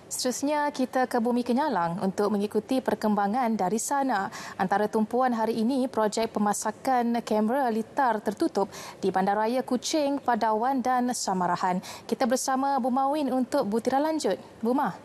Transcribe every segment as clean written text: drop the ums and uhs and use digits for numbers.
Seterusnya, kita ke Bumi Kenyalang untuk mengikuti perkembangan dari sana. Antara tumpuan hari ini, projek pemasakan kamera litar tertutup di Bandaraya Kuching, Padawan dan Samarahan. Kita bersama Buma Win untuk butiran lanjut. Buma.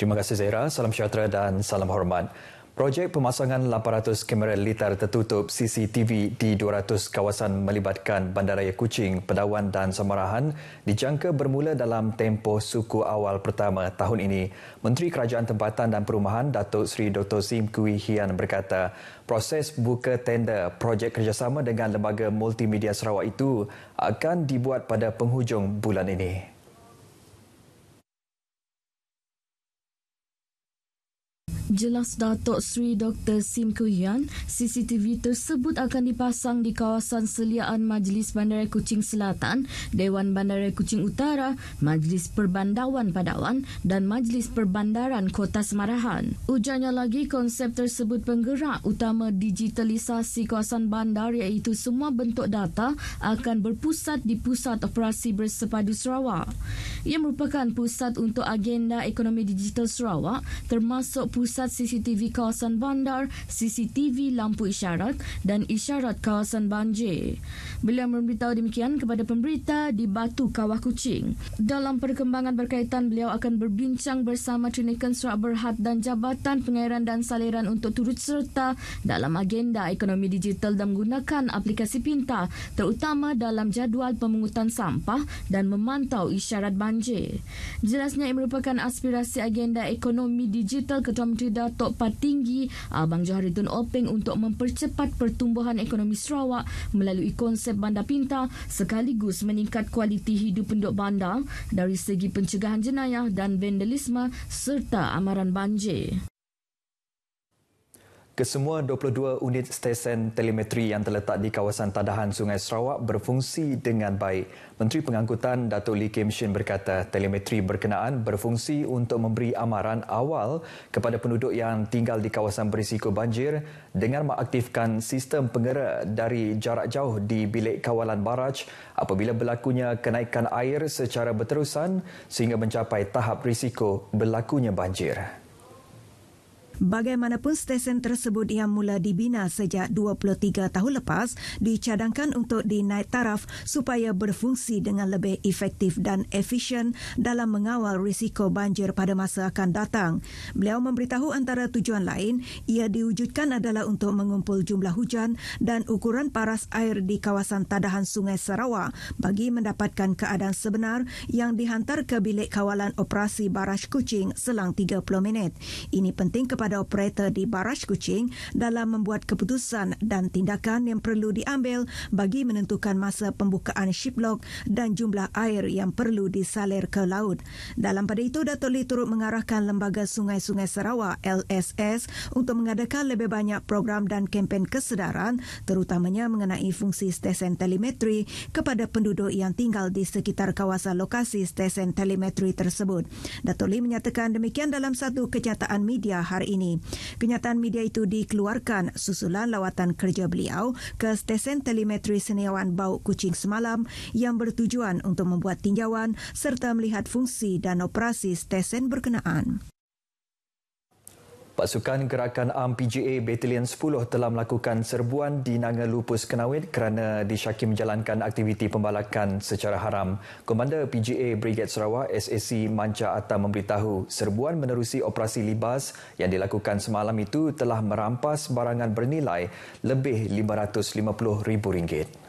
Terima kasih Zaira, salam sejahtera dan salam hormat. Projek pemasangan 800 kamera litar tertutup CCTV di 200 kawasan melibatkan Bandaraya Kuching, Padawan dan Samarahan dijangka bermula dalam tempoh suku awal pertama tahun ini. Menteri Kerajaan Tempatan dan Perumahan Datuk Seri Dr. Sim Kui Hian berkata, proses buka tender projek kerjasama dengan Lembaga Multimedia Sarawak itu akan dibuat pada penghujung bulan ini. Jelas Datuk Seri Dr. Sim Kui Hian, CCTV tersebut akan dipasang di kawasan seliaan Majlis Bandaraya Kuching Selatan, Dewan Bandaraya Kuching Utara, Majlis Perbandauan Padawan dan Majlis Perbandaran Kota Samarahan. Ujarnya lagi, konsep tersebut penggerak utama digitalisasi kawasan bandar iaitu semua bentuk data akan berpusat di Pusat Operasi Bersepadu Sarawak. Ia merupakan pusat untuk agenda ekonomi digital Sarawak termasuk pusat CCTV kawasan bandar, CCTV lampu isyarat dan isyarat kawasan banjir. Beliau memberitahu demikian kepada pemberita di Batu Kawah Kuching. Dalam perkembangan berkaitan, beliau akan berbincang bersama Triniken Sarawak Berhad dan Jabatan Pengairan dan Saliran untuk turut serta dalam agenda ekonomi digital dan menggunakan aplikasi pintar terutama dalam jadual pemungutan sampah dan memantau isyarat banjir. Jelasnya ia merupakan aspirasi agenda ekonomi digital Ketua Menteri Datuk Patinggi Abang Joharidun Openg untuk mempercepat pertumbuhan ekonomi Sarawak melalui konsep bandar pintar sekaligus meningkat kualiti hidup penduduk bandar dari segi pencegahan jenayah dan vandalisme serta amaran banjir. Kesemua 22 unit stesen telemetri yang terletak di kawasan Tadahan Sungai Sarawak berfungsi dengan baik. Menteri Pengangkutan Datuk Lee Kim Shin berkata telemetri berkenaan berfungsi untuk memberi amaran awal kepada penduduk yang tinggal di kawasan berisiko banjir dengan mengaktifkan sistem pengera dari jarak jauh di bilik kawalan baraj apabila berlakunya kenaikan air secara berterusan sehingga mencapai tahap risiko berlakunya banjir. Bagaimanapun, stesen tersebut yang mula dibina sejak 23 tahun lepas dicadangkan untuk dinaik taraf supaya berfungsi dengan lebih efektif dan efisien dalam mengawal risiko banjir pada masa akan datang. Beliau memberitahu antara tujuan lain ia diwujudkan adalah untuk mengumpul jumlah hujan dan ukuran paras air di kawasan Tadahan Sungai Sarawak bagi mendapatkan keadaan sebenar yang dihantar ke bilik kawalan operasi Baraj Kuching selang 30 minit. Ini penting kepada operator di Baraj Kuching dalam membuat keputusan dan tindakan yang perlu diambil bagi menentukan masa pembukaan shiplock dan jumlah air yang perlu disalir ke laut. Dalam pada itu, Datuk Lee turut mengarahkan Lembaga Sungai-Sungai Sarawak LSS untuk mengadakan lebih banyak program dan kempen kesedaran terutamanya mengenai fungsi stesen telemetri kepada penduduk yang tinggal di sekitar kawasan lokasi stesen telemetri tersebut. Datuk Lee menyatakan demikian dalam satu kenyataan media hari ini. Kenyataan media itu dikeluarkan susulan lawatan kerja beliau ke stesen telemetri Senawan Bau Kuching semalam yang bertujuan untuk membuat tinjauan serta melihat fungsi dan operasi stesen berkenaan. Pasukan Gerakan Am PGA Batalion 10 telah melakukan serbuan di Nanga Lupus Kenawit kerana disyaki menjalankan aktiviti pembalakan secara haram. Komander PGA Brigade Sarawak SAC Manca Atta memberitahu serbuan menerusi operasi libas yang dilakukan semalam itu telah merampas barangan bernilai lebih RM550,000.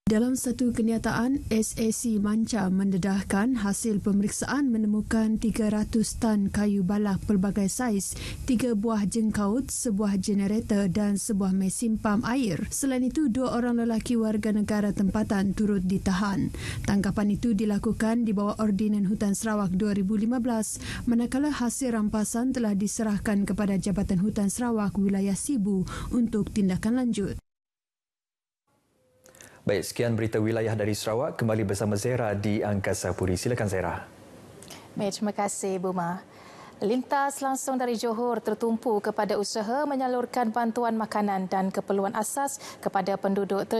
Dalam satu kenyataan, SAC Manca mendedahkan hasil pemeriksaan menemukan 300 tan kayu balak pelbagai saiz, 3 buah jengkaut, sebuah generator dan sebuah mesin pam air. Selain itu, 2 orang lelaki warga negara tempatan turut ditahan. Tangkapan itu dilakukan di bawah Ordinan Hutan Sarawak 2015, manakala hasil rampasan telah diserahkan kepada Jabatan Hutan Sarawak Wilayah Sibu untuk tindakan lanjut. Baik, sekian berita wilayah dari Sarawak. Kembali bersama Zaira di Angkasa Puri. Silakan Zaira. Baik, terima kasih Buma. Lintas langsung dari Johor tertumpu kepada usaha menyalurkan bantuan makanan dan keperluan asas kepada penduduk